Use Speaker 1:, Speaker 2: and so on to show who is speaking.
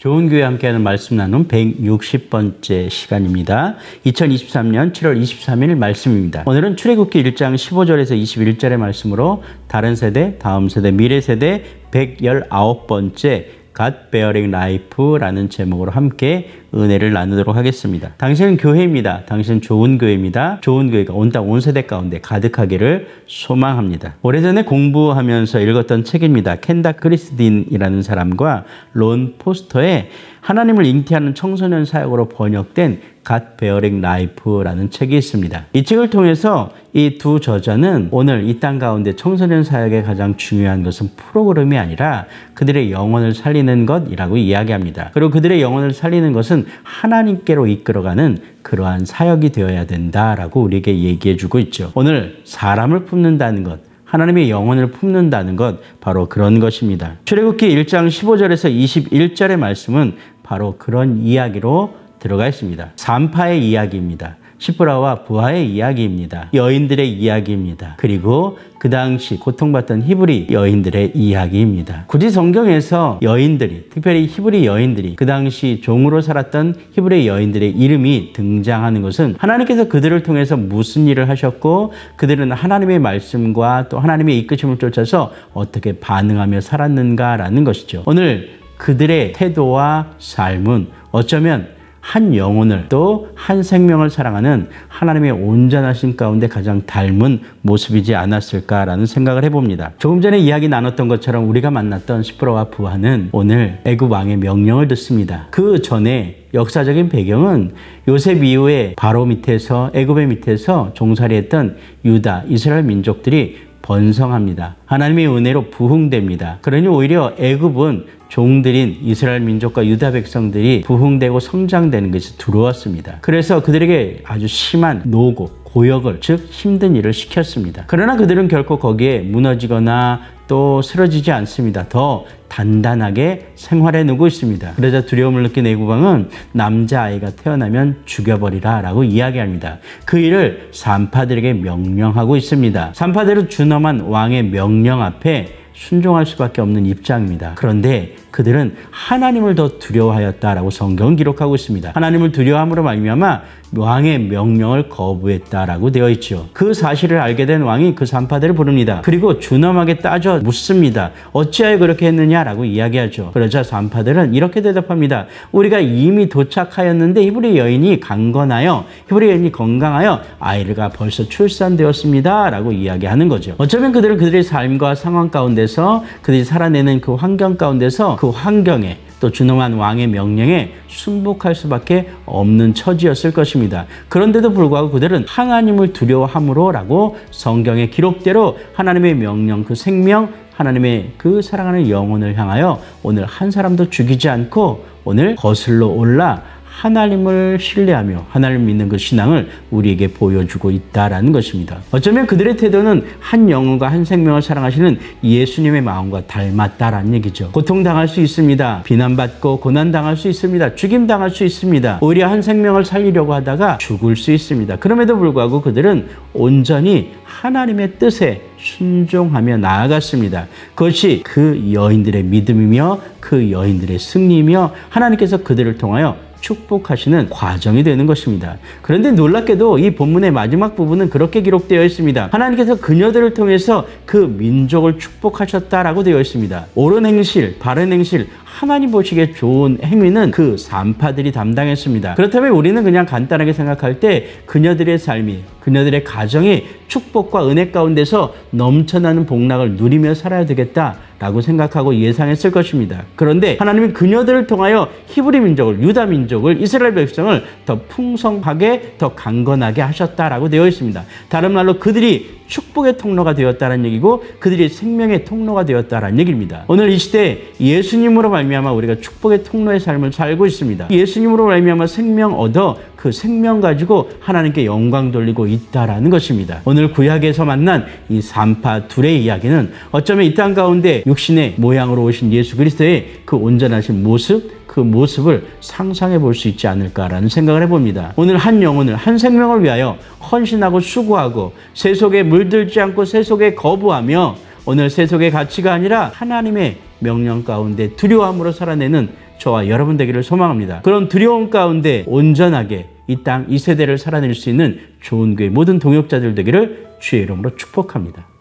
Speaker 1: 좋은 교회 함께하는 말씀 나눔 160번째 시간입니다. 2023년 7월 23일 말씀입니다. 오늘은 출애굽기 1장 15절에서 21절의 말씀으로 다른 세대, 다음 세대, 미래 세대 119번째 God Bearing Life라는 제목으로 함께 은혜를 나누도록 하겠습니다. 당신은 교회입니다. 당신은 좋은 교회입니다. 좋은 교회가 온 땅 온 세대 가운데 가득하기를 소망합니다. 오래전에 공부하면서 읽었던 책입니다. 켄다 크리스딘이라는 사람과 론 포스터의 하나님을 잉태하는 청소년 사역으로 번역된 God Bearing Life라는 책이 있습니다. 이 책을 통해서 이 두 저자는 오늘 이 땅 가운데 청소년 사역의 가장 중요한 것은 프로그램이 아니라 그들의 영혼을 살리는 것이라고 이야기합니다. 그리고 그들의 영혼을 살리는 것은 하나님께로 이끌어가는 그러한 사역이 되어야 된다라고 우리에게 얘기해주고 있죠. 오늘 사람을 품는다는 것, 하나님의 영혼을 품는다는 것, 바로 그런 것입니다. 출애굽기 1장 15절에서 21절의 말씀은 바로 그런 이야기로 들어가 있습니다. 산파의 이야기입니다. 시프라와 부하의 이야기입니다. 여인들의 이야기입니다. 그리고 그 당시 고통받던 히브리 여인들의 이야기입니다. 굳이 성경에서 여인들이, 특별히 히브리 여인들이 그 당시 종으로 살았던 히브리 여인들의 이름이 등장하는 것은 하나님께서 그들을 통해서 무슨 일을 하셨고 그들은 하나님의 말씀과 또 하나님의 이끄심을 쫓아서 어떻게 반응하며 살았는가라는 것이죠. 오늘 그들의 태도와 삶은 어쩌면 한 영혼을 또 한 생명을 사랑하는 하나님의 온전하신 가운데 가장 닮은 모습이지 않았을까라는 생각을 해봅니다. 조금 전에 이야기 나눴던 것처럼 우리가 만났던 시프라와 부하는 오늘 애굽 왕의 명령을 듣습니다. 그 전에 역사적인 배경은 요셉 이후에 바로 밑에서 애굽의 밑에서 종살이했던 유다, 이스라엘 민족들이 번성합니다. 하나님의 은혜로 부흥됩니다. 그러니 오히려 애굽은 종들인 이스라엘 민족과 유다 백성들이 부흥되고 성장되는 것이 두려웠습니다. 그래서 그들에게 아주 심한 노고, 고역을, 즉 힘든 일을 시켰습니다. 그러나 그들은 결코 거기에 무너지거나 또 쓰러지지 않습니다. 더 단단하게 생활해 누고 있습니다. 그러자 두려움을 느낀 애굽 왕은 남자아이가 태어나면 죽여버리라 라고 이야기합니다. 그 일을 산파들에게 명령하고 있습니다. 산파들은 준엄한 왕의 명령 앞에 순종할 수밖에 없는 입장입니다. 그런데 그들은 하나님을 더 두려워하였다라고 성경은 기록하고 있습니다. 하나님을 두려워함으로 말미암아 왕의 명령을 거부했다라고 되어 있죠. 그 사실을 알게 된 왕이 그 산파들을 부릅니다. 그리고 준엄하게 따져 묻습니다. 어찌하여 그렇게 했느냐라고 이야기하죠. 그러자 산파들은 이렇게 대답합니다. 우리가 이미 도착하였는데 히브리 여인이 강건하여 히브리 여인이 건강하여 아이가 벌써 출산되었습니다 라고 이야기하는 거죠. 어쩌면 그들은 그들의 삶과 상황 가운데서 그들이 살아내는 그 환경 가운데서 그 환경에 또 준엄한 왕의 명령에 순복할 수밖에 없는 처지였을 것입니다. 그런데도 불구하고 그들은 하나님을 두려워함으로라고 성경의 기록대로 하나님의 명령, 그 생명, 하나님의 그 사랑하는 영혼을 향하여 오늘 한 사람도 죽이지 않고 오늘 거슬러 올라 하나님을 신뢰하며 하나님을 믿는 그 신앙을 우리에게 보여주고 있다라는 것입니다. 어쩌면 그들의 태도는 한 영혼과 한 생명을 사랑하시는 예수님의 마음과 닮았다라는 얘기죠. 고통당할 수 있습니다. 비난받고 고난당할 수 있습니다. 죽임당할 수 있습니다. 오히려 한 생명을 살리려고 하다가 죽을 수 있습니다. 그럼에도 불구하고 그들은 온전히 하나님의 뜻에 순종하며 나아갔습니다. 그것이 그 여인들의 믿음이며 그 여인들의 승리이며 하나님께서 그들을 통하여 축복하시는 과정이 되는 것입니다. 그런데 놀랍게도 이 본문의 마지막 부분은 그렇게 기록되어 있습니다. 하나님께서 그녀들을 통해서 그 민족을 축복하셨다라고 되어 있습니다. 옳은 행실, 바른 행실, 하나님 보시기에 좋은 행위는 그 산파들이 담당했습니다. 그렇다면 우리는 그냥 간단하게 생각할 때 그녀들의 삶이, 그녀들의 가정이 축복과 은혜 가운데서 넘쳐나는 복락을 누리며 살아야 되겠다라고 생각하고 예상했을 것입니다. 그런데 하나님은 그녀들을 통하여 히브리 민족을, 유다 민족을, 이스라엘 백성을 더 풍성하게, 더 강건하게 하셨다라고 되어 있습니다. 다른 말로 그들이 축복의 통로가 되었다는 얘기고 그들이 생명의 통로가 되었다는 얘기입니다. 오늘 이 시대에 예수님으로 말미암아 우리가 축복의 통로의 삶을 살고 있습니다. 예수님으로 말미암아 생명 얻어 그 생명 가지고 하나님께 영광 돌리고 있다라는 것입니다. 오늘 구약에서 만난 이 산파 둘의 이야기는 어쩌면 이 땅 가운데 육신의 모양으로 오신 예수 그리스도의 그 온전하신 모습, 그 모습을 상상해 볼 수 있지 않을까라는 생각을 해봅니다. 오늘 한 영혼을, 한 생명을 위하여 헌신하고 수고하고 세속에 물들지 않고 세속에 거부하며 오늘 세속의 가치가 아니라 하나님의 명령 가운데 두려움으로 살아내는 저와 여러분 되기를 소망합니다. 그런 두려움 가운데 온전하게 이 땅, 이 세대를 살아낼 수 있는 좋은 교회 모든 동역자들 되기를 주의 이름으로 축복합니다.